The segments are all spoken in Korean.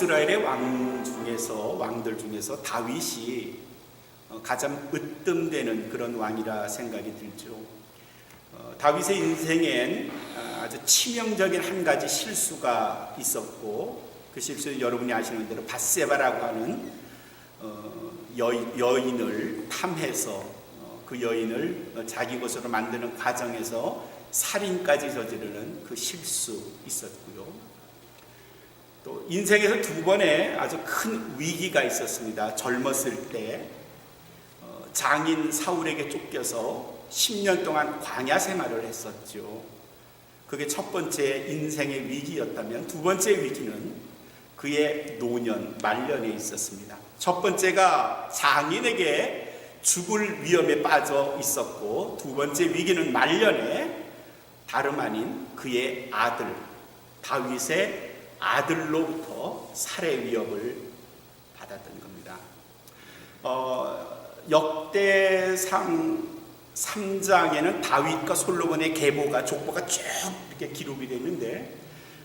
이스라엘의 왕들 중에서 다윗이 가장 으뜸되는 그런 왕이라 생각이 들죠. 다윗의 인생엔 아주 치명적인 한 가지 실수가 있었고, 그 실수는 여러분이 아시는 대로 밧세바라고 하는 여인을 탐해서 그 여인을 자기 것으로 만드는 과정에서 살인까지 저지르는 그 실수 있었고요. 또 인생에서 두 번의 아주 큰 위기가 있었습니다. 젊었을 때 장인 사울에게 쫓겨서 10년 동안 광야 생활을 했었죠. 그게 첫 번째 인생의 위기였다면, 두 번째 위기는 그의 노년, 말년에 있었습니다. 첫 번째가 장인에게 죽을 위험에 빠져 있었고, 두 번째 위기는 말년에 다름 아닌 그의 아들, 다윗의 아들로부터 살해 위협을 받았던 겁니다. 역대상 3장에는 다윗과 솔로몬의 계보가, 족보가 쭉 이렇게 기록이 되어 있는데,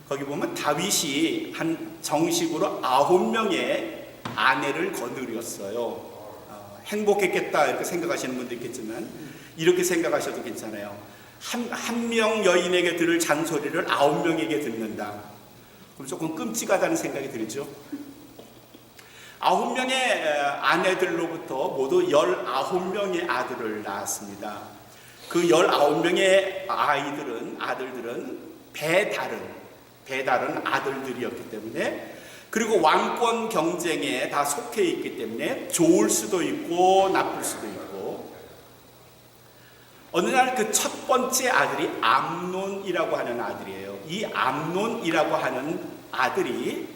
거기 보면 다윗이 한 정식으로 9명의 아내를 거느렸어요. 행복했겠다 이렇게 생각하시는 분도 있겠지만, 이렇게 생각하셔도 괜찮아요. 한 명 여인에게 들을 잔소리를 9명에게 듣는다. 그럼 조금 끔찍하다는 생각이 들죠. 9명의 아내들로부터 모두 19명의 아들을 낳았습니다. 그 19명의 아들들은 배다른 아들들이었기 때문에, 그리고 왕권 경쟁에 다 속해 있기 때문에 좋을 수도 있고 나쁠 수도 있고, 어느 날 그 첫 번째 아들이 암논이라고 하는 아들이에요. 이 암논이라고 하는 아들이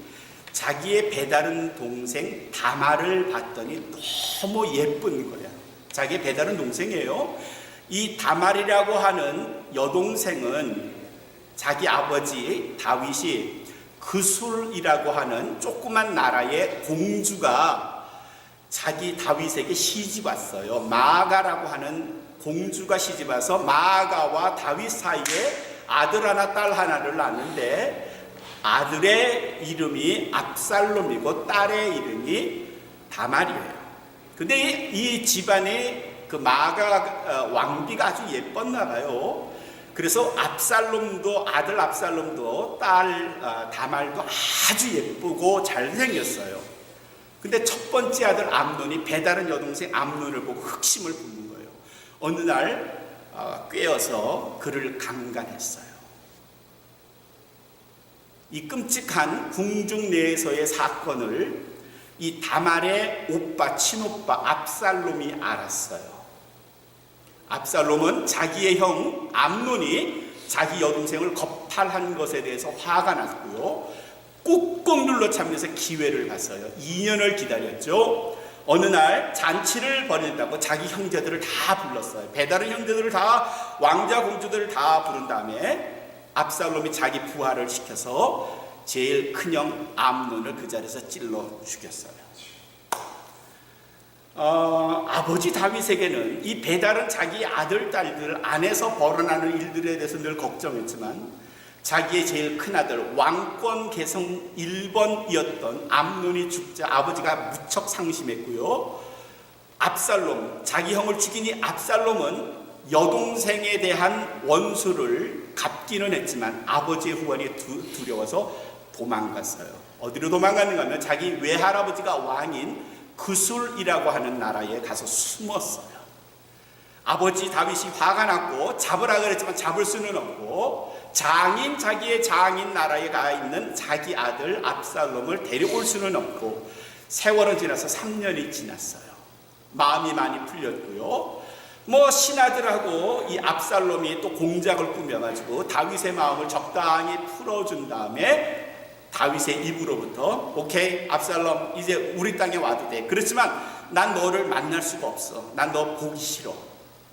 자기의 배다른 동생 다말을 봤더니 너무 예쁜 거야. 자기의 배다른 동생이에요. 이 다말이라고 하는 여동생은 자기 아버지 다윗이 그술이라고 하는 조그만 나라의 공주가 자기 다윗에게 시집 왔어요. 마아가라고 하는 공주가 시집 와서 마아가와 다윗 사이에 아들 하나 딸 하나를 낳는데, 아들의 이름이 압살롬이고 딸의 이름이 다말이에요. 근데 이 집안의 그 마아가 왕비가 아주 예뻤나 봐요. 그래서 아들 압살롬도 딸 다말도 아주 예쁘고 잘생겼어요. 근데 첫 번째 아들 암논이 배다른 여동생 암논을 보고 흑심을 붓는 거예요. 어느 날 꿰어서 그를 강간했어요. 이 끔찍한 궁중 내에서의 사건을 이 다말의 친오빠 압살롬이 알았어요. 압살롬은 자기의 형 암논이 자기 여동생을 겁탈한 것에 대해서 화가 났고요. 꾹꾹 눌러 참면서 기회를 봤어요. 2년을 기다렸죠. 어느 날 잔치를 벌인다고 자기 형제들을 다 불렀어요. 배다른 형제들을 다, 왕자 공주들을 다 부른 다음에 압살롬이 자기 부하를 시켜서 제일 큰형 암논을 그 자리에서 찔러 죽였어요. 아버지 다윗에게는 이 배다른 자기 아들, 딸들 안에서 벌어나는 일들에 대해서 늘 걱정했지만, 자기의 제일 큰아들 왕권 계승 1번이었던 암논이 죽자 아버지가 무척 상심했고요. 압살롬, 자기 형을 죽인 이 압살롬은 여동생에 대한 원수를 갚기는 했지만 아버지의 후원이 두려워서 도망갔어요. 어디로 도망갔는가 하면 자기 외할아버지가 왕인 그술이라고 하는 나라에 가서 숨었어요. 아버지 다윗이 화가 났고 잡으라 그랬지만 잡을 수는 없고, 자기의 장인 나라에 가 있는 자기 아들 압살롬을 데려올 수는 없고, 세월은 지나서 3년이 지났어요. 마음이 많이 풀렸고요. 신하들하고 이 압살롬이 또 공작을 꾸며가지고 다윗의 마음을 적당히 풀어준 다음에 다윗의 입으로부터, 오케이 압살롬 이제 우리 땅에 와도 돼. 그렇지만 난 너를 만날 수가 없어. 난 너 보기 싫어.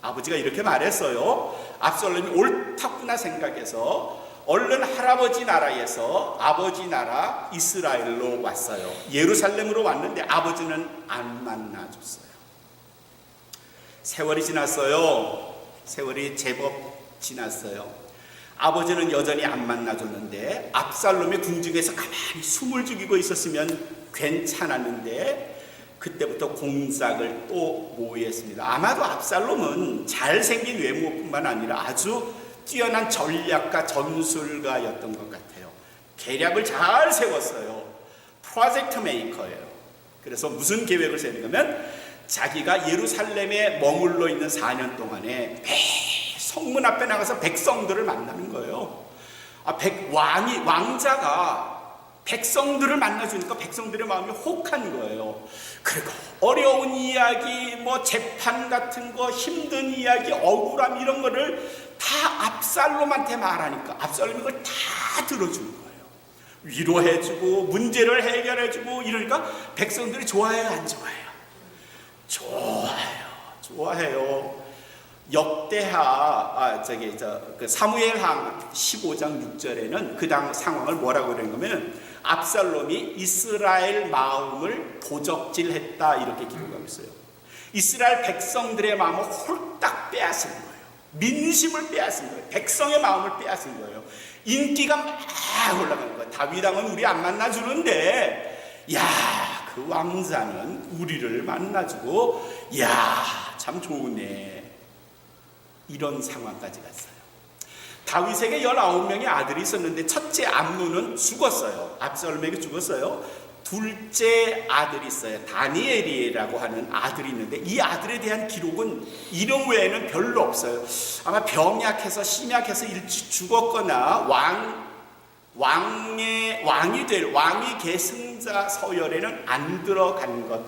아버지가 이렇게 말했어요. 압살롬이 옳다구나 생각해서 얼른 할아버지 나라에서 아버지 나라 이스라엘로 왔어요. 예루살렘으로 왔는데 아버지는 안 만나줬어요. 세월이 지났어요. 세월이 제법 지났어요. 아버지는 여전히 안 만나줬는데 압살롬이 궁중에서 가만히 숨을 죽이고 있었으면 괜찮았는데 그때부터 공작을 또 모의했습니다. 아마도 압살롬은 잘생긴 외모뿐만 아니라 아주 뛰어난 전략가 전술가였던 것 같아요. 계략을 잘 세웠어요. 프로젝트 메이커예요. 그래서 무슨 계획을 세우냐면 자기가 예루살렘에 머물러 있는 4년 동안에 매일 성문 앞에 나가서 백성들을 만나는 거예요. 왕자가 백성들을 만나주니까 백성들의 마음이 혹한 거예요. 그리고 어려운 이야기, 재판 같은 거, 힘든 이야기, 억울함 이런 거를 다 압살롬한테 말하니까 압살롬이 그걸 다 들어주는 거예요. 위로해주고 문제를 해결해주고 이러니까 백성들이 좋아해요, 안 좋아해요? 좋아해요. 역대하 사무엘하 15장 6절에는 그 당 상황을 뭐라고 그러냐면 압살롬이 이스라엘 마음을 도적질했다 이렇게 기록하고 있어요. 이스라엘 백성들의 마음을 홀딱 빼앗은 거예요. 민심을 빼앗은 거예요. 백성의 마음을 빼앗은 거예요. 인기가 막 올라가는 거예요. 다윗 왕은 우리 안 만나주는데 그 왕자는 우리를 만나주고 참 좋으네. 이런 상황까지 갔어요. 다윗에게 19명의 아들이 있었는데 첫째 암논은 죽었어요. 압살롬에게 죽었어요. 둘째 아들이 있어요. 다니엘이라고 하는 아들이 있는데 이 아들에 대한 기록은 이름 외에는 별로 없어요. 아마 병약해서 심약해서 일찍 죽었거나 왕이 계승자 서열에는 안 들어간 것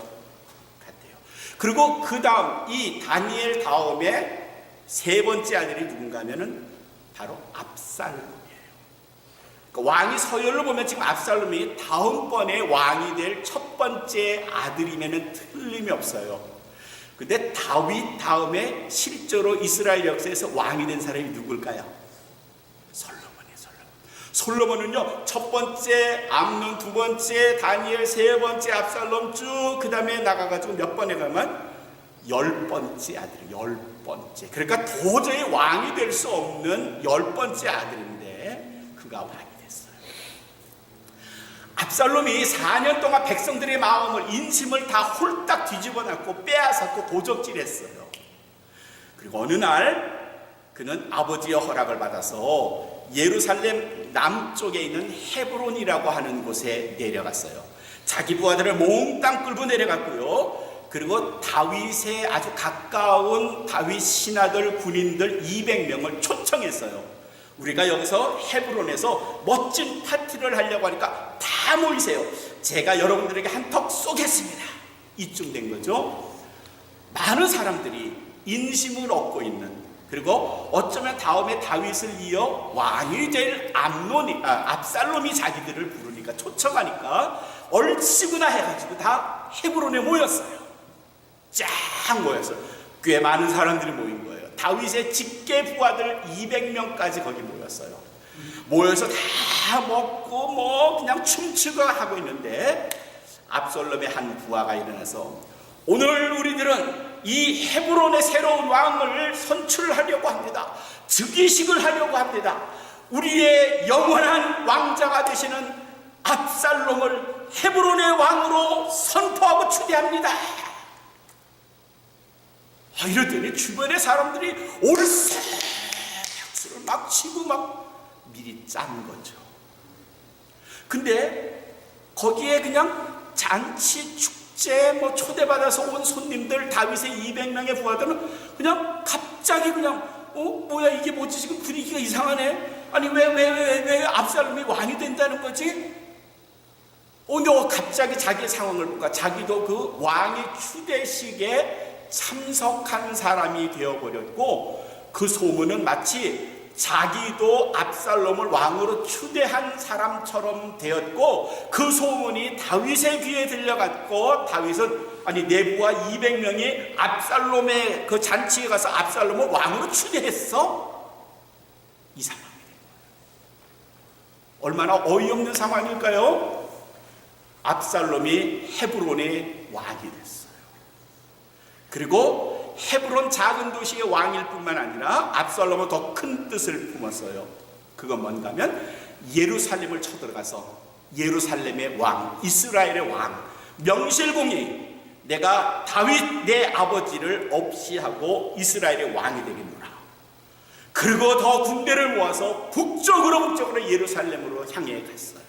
같아요. 그리고 그 다음 이 다니엘 다음에 세 번째 아들이 누군가 하면은 바로 압살롬이에요. 그러니까 왕이 서열로 보면 지금 압살롬이 다음번에 왕이 될 첫 번째 아들이면은 틀림이 없어요. 근데 다윗 다음에 실제로 이스라엘 역사에서 왕이 된 사람이 누굴까요? 솔로몬은요, 첫 번째 암논, 두 번째 다니엘, 세 번째 압살롬 쭉 그 다음에 나가가지고 몇 번에 가면 10번째 아들이에요. 10번째. 그러니까 도저히 왕이 될 수 없는 10번째 아들인데 그가 왕이 됐어요. 압살롬이 4년 동안 백성들의 마음을, 인심을 다 홀딱 뒤집어놨고 빼앗았고 도적질했어요. 그리고 어느 날 그는 아버지의 허락을 받아서 예루살렘 남쪽에 있는 헤브론이라고 하는 곳에 내려갔어요. 자기 부하들을 몽땅 끌고 내려갔고요. 그리고 다윗의 아주 가까운 다윗 신하들, 군인들 200명을 초청했어요. 우리가 여기서 헤브론에서 멋진 파티를 하려고 하니까 다 모이세요. 제가 여러분들에게 한턱 쏘겠습니다. 이쯤 된 거죠. 많은 사람들이 인심을 얻고 있는, 그리고 어쩌면 다음에 다윗을 이어 왕이 될 압살롬이 자기들을 부르니까, 초청하니까 얼씨구나 해가지고 다 헤브론에 모였어요. 쫙 모였어요. 꽤 많은 사람들이 모인 거예요. 다윗의 직계 부하들 200명까지 거기 모였어요. 모여서 다 먹고 그냥 춤추고 하고 있는데 압살롬의 한 부하가 일어나서 오늘 우리들은 이 헤브론의 새로운 왕을 선출하려고 합니다. 즉위식을 하려고 합니다. 우리의 영원한 왕자가 되시는 압살롬을 헤브론의 왕으로 선포하고 추대합니다. 이러더니 주변의 사람들이 올세 박수를 막 치고 막 미리 짠 거죠. 근데 거기에 그냥 잔치 축제 초대받아서 온 손님들, 다윗의 200명의 부하들은 그냥 갑자기 그냥 뭐야 이게 뭐지, 지금 분위기가 이상하네. 아니 왜 압살롬이 왕이 된다는 거지? 근데 갑자기 자기의 상황을 보니까 자기도 그 왕의 추대식에 참석한 사람이 되어버렸고, 그 소문은 마치 자기도 압살롬을 왕으로 추대한 사람처럼 되었고, 그 소문이 다윗의 귀에 들려갔고, 다윗은 내부하 200명이 압살롬의 그 잔치에 가서 압살롬을 왕으로 추대했어? 이 상황이 된 거예요. 얼마나 어이없는 상황일까요? 압살롬이 헤브론의 왕이 됐어요. 그리고 헤브론 작은 도시의 왕일 뿐만 아니라 압살롬은 더 큰 뜻을 품었어요. 그건 뭔가 하면 예루살렘을 쳐들어가서 예루살렘의 왕, 이스라엘의 왕 명실공히 내가 다윗 내 아버지를 없이 하고 이스라엘의 왕이 되겠노라. 그리고 더 군대를 모아서 북쪽으로 예루살렘으로 향해 갔어요.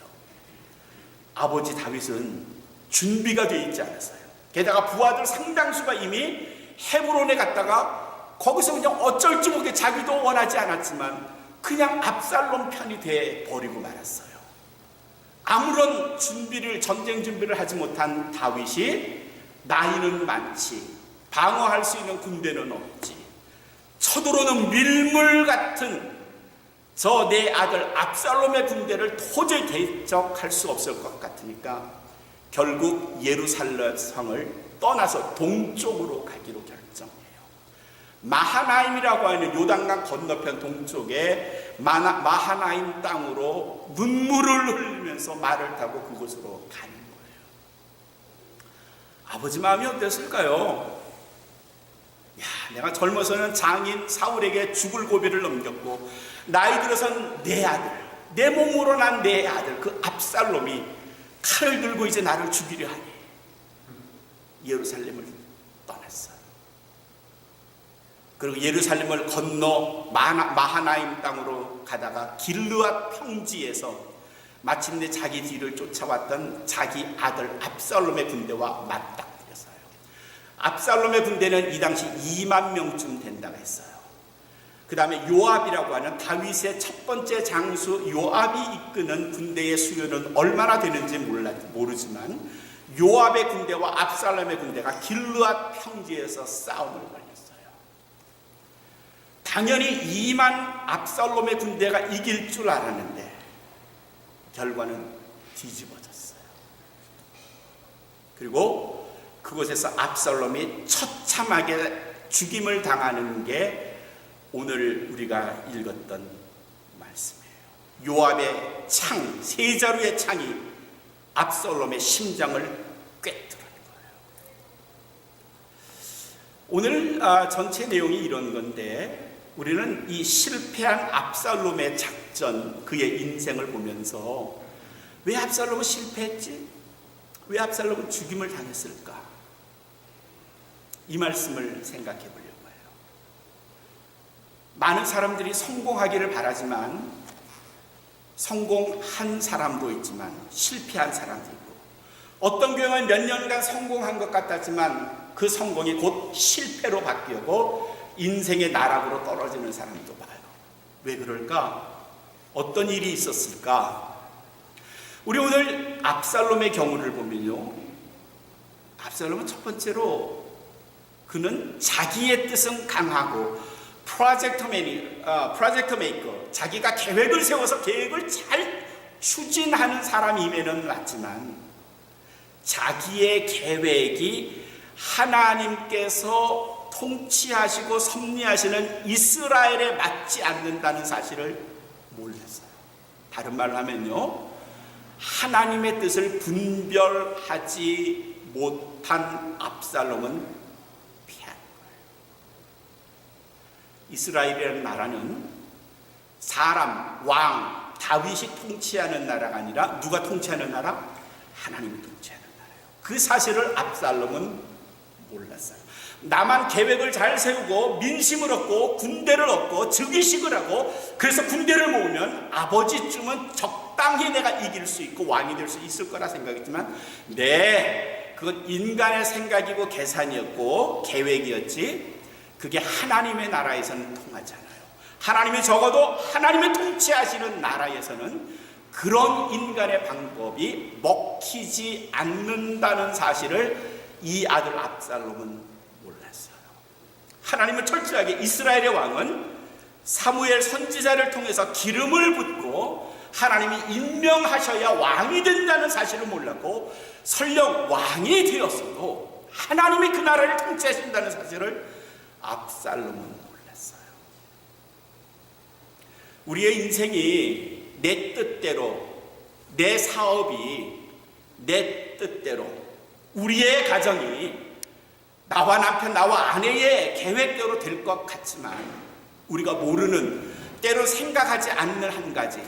아버지 다윗은 준비가 되어 있지 않았어요. 게다가 부하들 상당수가 이미 헤브론에 갔다가 거기서 그냥 어쩔 줄 모르게 자기도 원하지 않았지만 그냥 압살롬 편이 돼 버리고 말았어요. 아무런 전쟁 준비를 하지 못한 다윗이 나이는 많지 방어할 수 있는 군대는 없지, 쳐들어오는 밀물 같은 저 내 아들 압살롬의 군대를 도저히 대적할 수 없을 것 같으니까 결국 예루살렘 성을 떠나서 동쪽으로 가기로 결정해요. 마하나임이라고 하는 요단강 건너편 동쪽에 마하나임 땅으로 눈물을 흘리면서 말을 타고 그곳으로 가는 거예요. 아버지 마음이 어땠을까요? 내가 젊어서는 장인 사울에게 죽을 고비를 넘겼고 나이 들어선 내 아들, 내 몸으로 난 내 아들 그 압살롬이 칼을 들고 이제 나를 죽이려 하니 예루살렘을 떠났어요. 그리고 예루살렘을 건너 마하나임 땅으로 가다가 길르앗 평지에서 마침내 자기 뒤를 쫓아왔던 자기 아들 압살롬의 군대와 맞닥뜨렸어요. 압살롬의 군대는 이 당시 2만 명쯤 된다고 했어요. 그 다음에 요압이라고 하는 다윗의 첫 번째 장수 요압이 이끄는 군대의 수요는 얼마나 되는지 모르지만 요압의 군대와 압살롬의 군대가 길르앗 평지에서 싸움을 벌였어요. 당연히 2만 압살롬의 군대가 이길 줄 알았는데 결과는 뒤집어졌어요. 그리고 그곳에서 압살롬이 처참하게 죽임을 당하는 게 오늘 우리가 읽었던 말씀이에요. 요압의 창, 세 자루의 창이 압살롬의 심장을 꿰뚫는 거예요. 오늘 전체 내용이 이런 건데 우리는 이 실패한 압살롬의 작전, 그의 인생을 보면서 왜 압살롬은 실패했지? 왜 압살롬은 죽임을 당했을까? 이 말씀을 생각해 보려고 해요. 많은 사람들이 성공하기를 바라지만 성공한 사람도 있지만 실패한 사람도 있고, 어떤 경우는 몇 년간 성공한 것 같았지만 그 성공이 곧 실패로 바뀌고 인생의 나락으로 떨어지는 사람도 봐요. 왜 그럴까? 어떤 일이 있었을까? 우리 오늘 압살롬의 경우를 보면요, 압살롬은 첫 번째로 그는 자기의 뜻은 강하고 프로젝트 메이커, 자기가 계획을 세워서 계획을 잘 추진하는 사람임에는 맞지만 자기의 계획이 하나님께서 통치하시고 섭리하시는 이스라엘에 맞지 않는다는 사실을 몰랐어요. 다른 말로 하면요, 하나님의 뜻을 분별하지 못한 압살롬은 피한 거예요. 이스라엘이라는 나라는 사람, 왕, 다윗이 통치하는 나라가 아니라 누가 통치하는 나라? 하나님이 통치하는 나라예요. 그 사실을 압살롬은 몰랐어요. 나만 계획을 잘 세우고 민심을 얻고 군대를 얻고 즉위식을 하고 그래서 군대를 모으면 아버지쯤은 적당히 내가 이길 수 있고 왕이 될 수 있을 거라 생각했지만, 네, 그건 인간의 생각이고 계산이었고 계획이었지 그게 하나님의 나라에서는 통하지 않아요. 하나님이 적어도 하나님의 통치하시는 나라에서는 그런 인간의 방법이 먹히지 않는다는 사실을 이 아들 압살롬은 몰랐어요. 하나님은 철저하게 이스라엘의 왕은 사무엘 선지자를 통해서 기름을 붓고 하나님이 임명하셔야 왕이 된다는 사실을 몰랐고, 설령 왕이 되었어도 하나님이 그 나라를 통치하신다는 사실을 압살롬은 몰랐어요. 우리의 인생이 내 뜻대로, 내 사업이 내 뜻대로, 우리의 가정이 나와 남편, 나와 아내의 계획대로 될 것 같지만 우리가 모르는 때로 생각하지 않는 한 가지,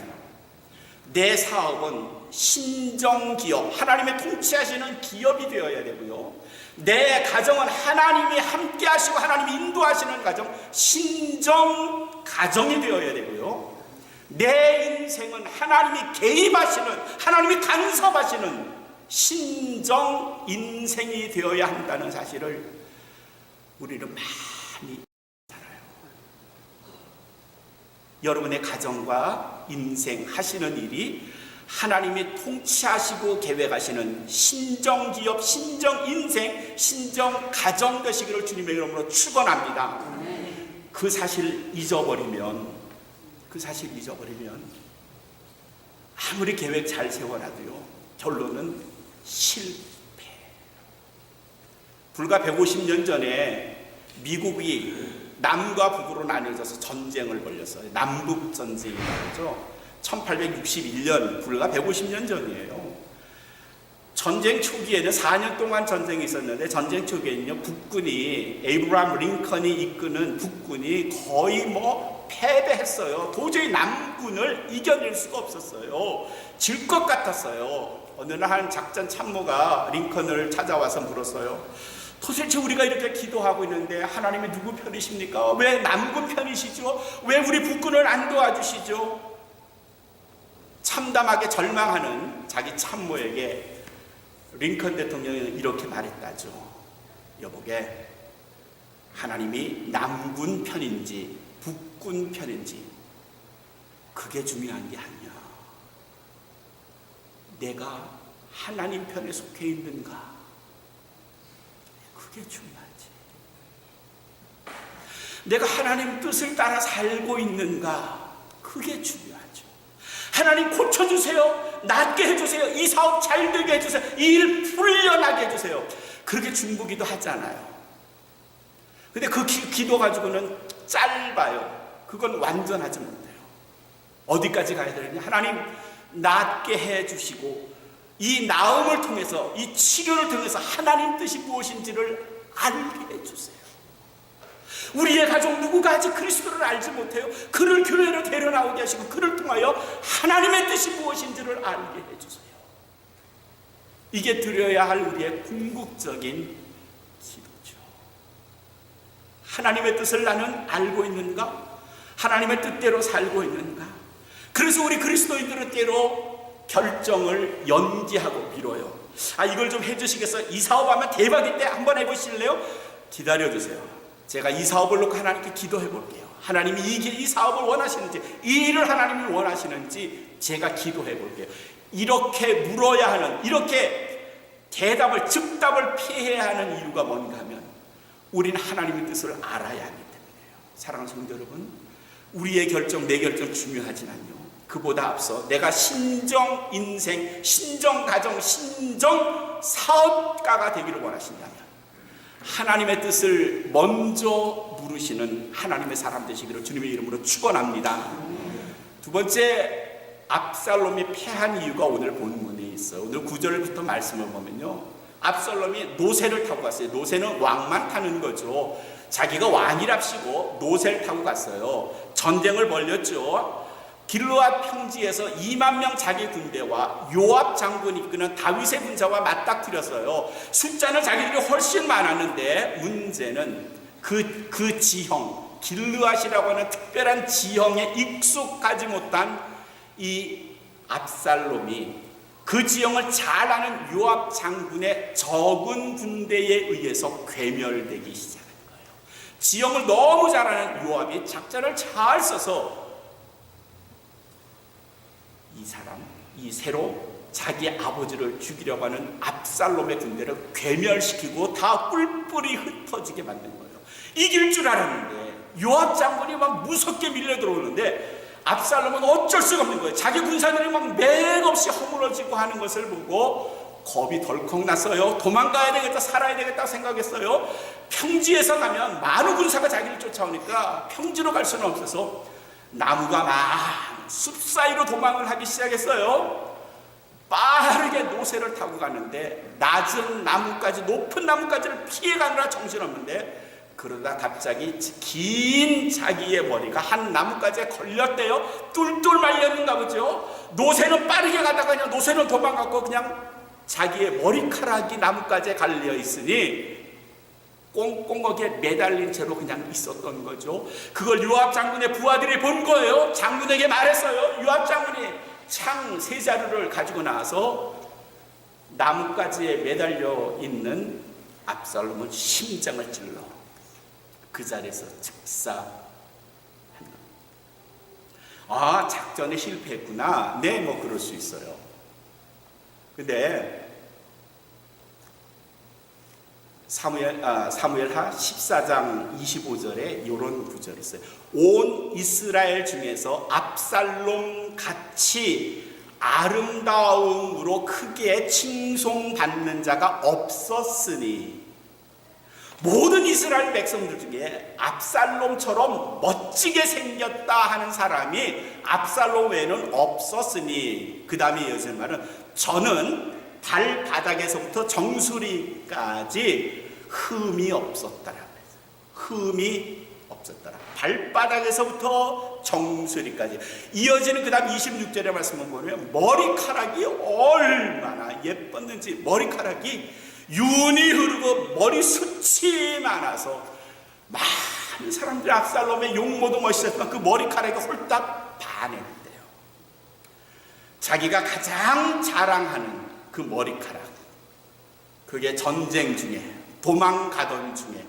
내 사업은 신정기업, 하나님의 통치하시는 기업이 되어야 되고요, 내 가정은 하나님이 함께 하시고 하나님이 인도하시는 가정, 신정 가정이 되어야 되고요, 내 인생은 하나님이 개입하시는, 하나님이 간섭하시는 신정 인생이 되어야 한다는 사실을 우리는 많이 알아요. 여러분의 가정과 인생 하시는 일이 하나님이 통치하시고 계획하시는 신정기업, 신정인생, 신정가정 되시기를 주님의 이름으로 축원합니다. 그 사실 잊어버리면 아무리 계획 잘 세워놔도요, 결론은 실패. 불과 150년 전에 미국이 남과 북으로 나뉘어져서 전쟁을 벌였어요. 남북전쟁이라고 하죠. 1861년, 불과 150년 전이에요. 전쟁 초기에는 4년 동안 전쟁이 있었는데, 전쟁 초기에는요, 북군이, 에이브라함 링컨이 이끄는 북군이 거의 패배했어요. 도저히 남군을 이겨낼 수가 없었어요. 질 것 같았어요. 어느 날 한 작전 참모가 링컨을 찾아와서 물었어요. 도대체 우리가 이렇게 기도하고 있는데 하나님이 누구 편이십니까? 왜 남군 편이시죠? 왜 우리 북군을 안 도와주시죠? 참담하게 절망하는 자기 참모에게 링컨 대통령이 이렇게 말했다죠. 여보게, 하나님이 남군 편인지 북군 편인지 그게 중요한 게 아니야. 내가 하나님 편에 속해 있는가? 그게 중요하지. 내가 하나님 뜻을 따라 살고 있는가? 그게 중요하죠. 하나님 고쳐주세요. 낫게 해주세요. 이 사업 잘 되게 해주세요. 이 일 풀려나게 해주세요. 그렇게 중보기도 하잖아요. 근데 그 기도 가지고는 짧아요. 그건 완전하지 못해요. 어디까지 가야 되느냐? 하나님 낫게 해주시고 이 나음을 통해서, 이 치료를 통해서 하나님 뜻이 무엇인지를 알게 해주세요. 우리의 가족 누구가 아직 그리스도를 알지 못해요. 그를 교회로 데려나오게 하시고 그를 통하여 하나님의 뜻이 무엇인지를 알게 해주세요. 이게 드려야 할 우리의 궁극적인 기도죠. 하나님의 뜻을 나는 알고 있는가? 하나님의 뜻대로 살고 있는가? 그래서 우리 그리스도인들은 때로 결정을 연기하고 미뤄요. 이걸 좀 해주시겠어요? 이 사업하면 대박인데 한번 해보실래요? 기다려주세요. 제가 이 사업을 놓고 하나님께 기도해 볼게요. 하나님이 이 사업을 원하시는지, 이 일을 하나님이 원하시는지 제가 기도해 볼게요. 이렇게 물어야 하는, 이렇게 대답을, 즉답을 피해야 하는 이유가 뭔가 하면 우리는 하나님의 뜻을 알아야 하기 때문이에요. 사랑하는 성도 여러분, 우리의 결정, 내 결정 중요하지만요, 그보다 앞서 내가 신정 인생, 신정 가정, 신정 사업가가 되기를 원하신다면 하나님의 뜻을 먼저 물으시는 하나님의 사람 되시기를 주님의 이름으로 축원합니다. 두 번째, 압살롬이 패한 이유가 오늘 본문에 있어요. 오늘 9절부터 말씀을 보면요, 압살롬이 노새를 타고 갔어요. 노새는 왕만 타는 거죠. 자기가 왕이랍시고 노새를 타고 갔어요. 전쟁을 벌였죠. 길르앗 평지에서 2만 명 자기 군대와 요압 장군이 이끄는 다윗의 군사와 맞닥뜨렸어요. 숫자는 자기들이 훨씬 많았는데 문제는 그 지형, 길르앗이라고 하는 특별한 지형에 익숙하지 못한 이 압살롬이 그 지형을 잘 아는 요압 장군의 적은 군대에 의해서 괴멸되기 시작한 거예요. 지형을 너무 잘 아는 요압이 작전을 잘 써서 이 새로 자기 아버지를 죽이려고 하는 압살롬의 군대를 괴멸시키고 다 뿔뿔이 흩어지게 만든 거예요. 이길 줄 알았는데 요압 장군이 막 무섭게 밀려 들어오는데 압살롬은 어쩔 수가 없는 거예요. 자기 군사들이 막 맥없이 허물어지고 하는 것을 보고 겁이 덜컥 났어요. 도망가야 되겠다, 살아야 되겠다 생각했어요. 평지에서 가면 많은 군사가 자기를 쫓아오니까 평지로 갈 수는 없어서 나무가 많은 숲 사이로 도망을 하기 시작했어요. 빠르게 노새를 타고 가는데 낮은 나무까지, 높은 나무까지를 피해가느라 정신없는데 그러다 갑자기 긴 자기의 머리가 한 나뭇가지에 걸렸대요. 뚫뚫 말렸는가 보죠. 노새는 빠르게 가다가 그냥 노새는 도망갔고 그냥 자기의 머리카락이 나뭇가지에 갈려 있으니 꽁꽁하게 매달린 채로 그냥 있었던 거죠. 그걸 요압 장군의 부하들이 본 거예요. 장군에게 말했어요. 요압 장군이 창 세 자루를 가지고 나와서 나뭇가지에 매달려 있는 압살롬의 심장을 찔러 그 자리에서 즉사한 겁니다. 아, 작전에 실패했구나. 네, 뭐 그럴 수 있어요. 근데 사무엘하 14장 25절에 이런 구절이 있어요. 온 이스라엘 중에서 압살롬 같이 아름다움으로 크게 칭송받는 자가 없었으니, 모든 이스라엘 백성들 중에 압살롬처럼 멋지게 생겼다 하는 사람이 압살롬 외에는 없었으니, 그 다음에 이어지는 말은 저는 발바닥에서부터 정수리까지 흠이 없었더라. 흠이 없었더라. 발바닥에서부터 정수리까지. 이어지는 그 다음 26절의 말씀을 보면 머리카락이 얼마나 예뻤는지, 머리카락이 윤이 흐르고 머리숱이 많아서 많은 사람들이 압살롬의 용모도 멋있었지만 그 머리카락이 홀딱 반했대요. 자기가 가장 자랑하는 그 머리카락, 그게 전쟁 중에, 도망가던 중에,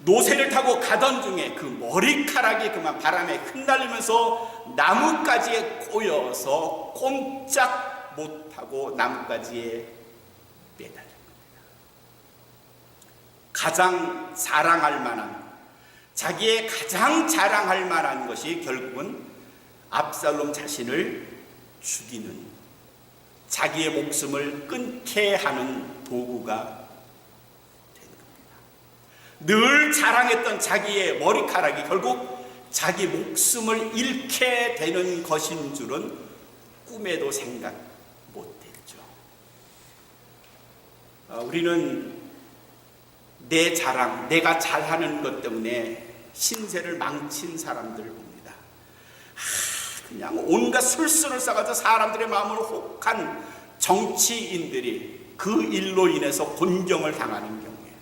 노새를 타고 가던 중에 그 머리카락이 그만 바람에 흩날리면서 나뭇가지에 꼬여서 꼼짝 못하고 나뭇가지에 매달린 겁니다. 가장 자랑할 만한, 자기의 가장 자랑할 만한 것이 결국은 압살롬 자신을 죽이는, 자기의 목숨을 끊게 하는 도구가 되는 겁니다. 늘 자랑했던 자기의 머리카락이 결국 자기 목숨을 잃게 되는 것인 줄은 꿈에도 생각 못했죠. 우리는 내 자랑, 내가 잘하는 것 때문에 신세를 망친 사람들을 봅니다. 그냥 온갖 술수를 써가지고 사람들의 마음을 혹한 정치인들이 그 일로 인해서 곤경을 당하는 경우에,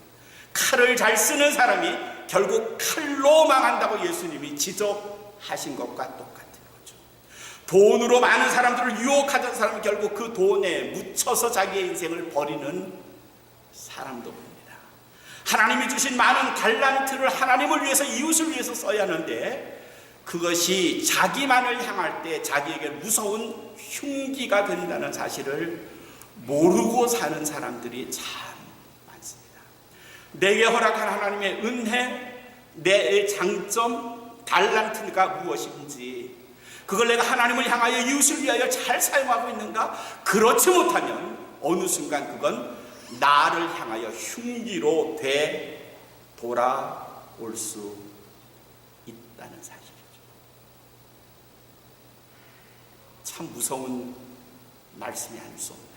칼을 잘 쓰는 사람이 결국 칼로 망한다고 예수님이 지적하신 것과 똑같은 거죠. 돈으로 많은 사람들을 유혹하던 사람이 결국 그 돈에 묻혀서 자기의 인생을 버리는 사람도 봅니다. 하나님이 주신 많은 달란트를 하나님을 위해서, 이웃을 위해서 써야 하는데 그것이 자기만을 향할 때 자기에게 무서운 흉기가 된다는 사실을 모르고 사는 사람들이 참 많습니다. 내게 허락한 하나님의 은혜, 내 장점, 달란트가 무엇인지, 그걸 내가 하나님을 향하여 이웃을 위하여 잘 사용하고 있는가? 그렇지 못하면 어느 순간 그건 나를 향하여 흉기로 돌아올 수 있다는 사실이죠. 참 무서운 말씀이 아닐 수 없네요.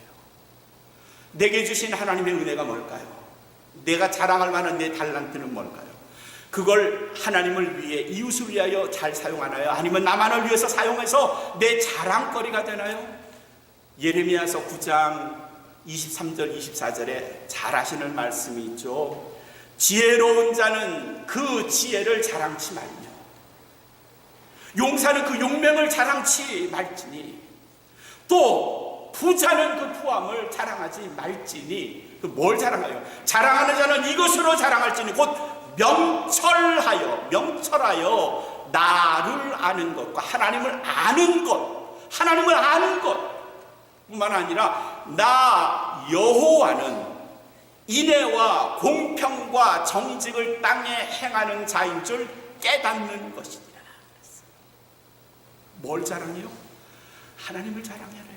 내게 주신 하나님의 은혜가 뭘까요? 내가 자랑할 만한 내 달란트는 뭘까요? 그걸 하나님을 위해, 이웃을 위하여 잘 사용하나요? 아니면 나만을 위해서 사용해서 내 자랑거리가 되나요? 예레미야서 9장 23절 24절에 잘 아시는 말씀이 있죠. 지혜로운 자는 그 지혜를 자랑치 말며, 용사는 그 용맹을 자랑치 말지니, 또 부자는 그 부함을 자랑하지 말지니. 그 뭘 자랑하여? 자랑하는 자는 이것으로 자랑할지니 곧 명철하여 나를 아는 것과 하나님을 아는 것, 하나님을 아는 것 뿐만 아니라 나 여호와는 인애와 공평과 정직을 땅에 행하는 자인 줄 깨닫는 것이니라. 뭘 자랑해요? 하나님을 자랑해요.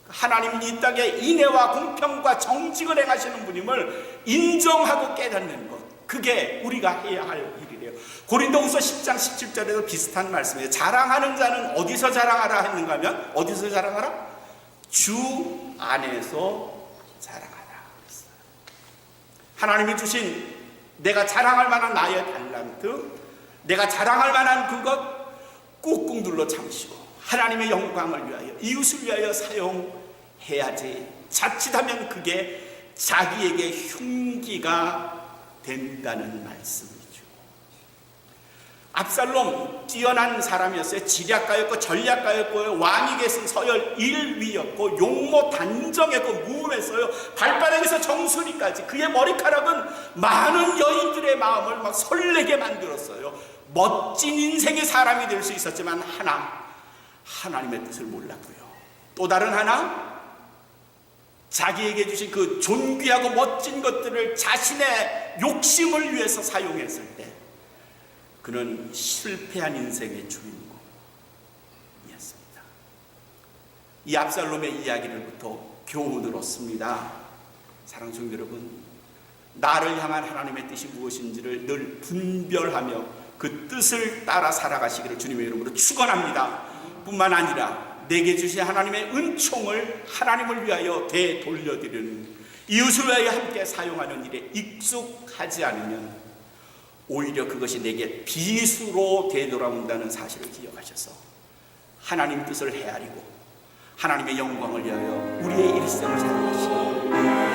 하나님은 이 땅에 인애와 공평과 정직을 행하시는 분임을 인정하고 깨닫는 것, 그게 우리가 해야 할 일이래요. 고린도후서 10장 17절에도 비슷한 말씀이에요. 자랑하는 자는 어디서 자랑하라 했는가 하면, 어디서 자랑하라? 주 안에서 자랑하라. 하나님이 주신 내가 자랑할 만한 나의 달란트, 내가 자랑할 만한 그것 꾹꾹 눌러 참으시고 하나님의 영광을 위하여, 이웃을 위하여 사용해야지. 자칫하면 그게 자기에게 흉기가 된다는 말씀이죠. 압살롬 뛰어난 사람이었어요. 지략가였고 전략가였고 왕이 계신 서열 1위였고 용모 단정했고 무음했어요. 발바닥에서 정수리까지 그의 머리카락은 많은 여인들의 마음을 막 설레게 만들었어요. 멋진 인생의 사람이 될 수 있었지만 하나님의 뜻을 몰랐고요. 또 다른 하나, 자기에게 주신 그 존귀하고 멋진 것들을 자신의 욕심을 위해서 사용했을 때 그는 실패한 인생의 주인공이었습니다. 이 압살롬의 이야기를부터 교훈을 얻습니다. 사랑하는 성도 여러분, 나를 향한 하나님의 뜻이 무엇인지를 늘 분별하며 그 뜻을 따라 살아가시기를 주님의 이름으로 축원합니다. 뿐만 아니라 내게 주신 하나님의 은총을 하나님을 위하여 되돌려드리는, 이웃을 위하여 함께 사용하는 일에 익숙하지 않으면 오히려 그것이 내게 비수로 되돌아온다는 사실을 기억하셔서 하나님 뜻을 헤아리고 하나님의 영광을 위하여 우리의 일생을 살아가시고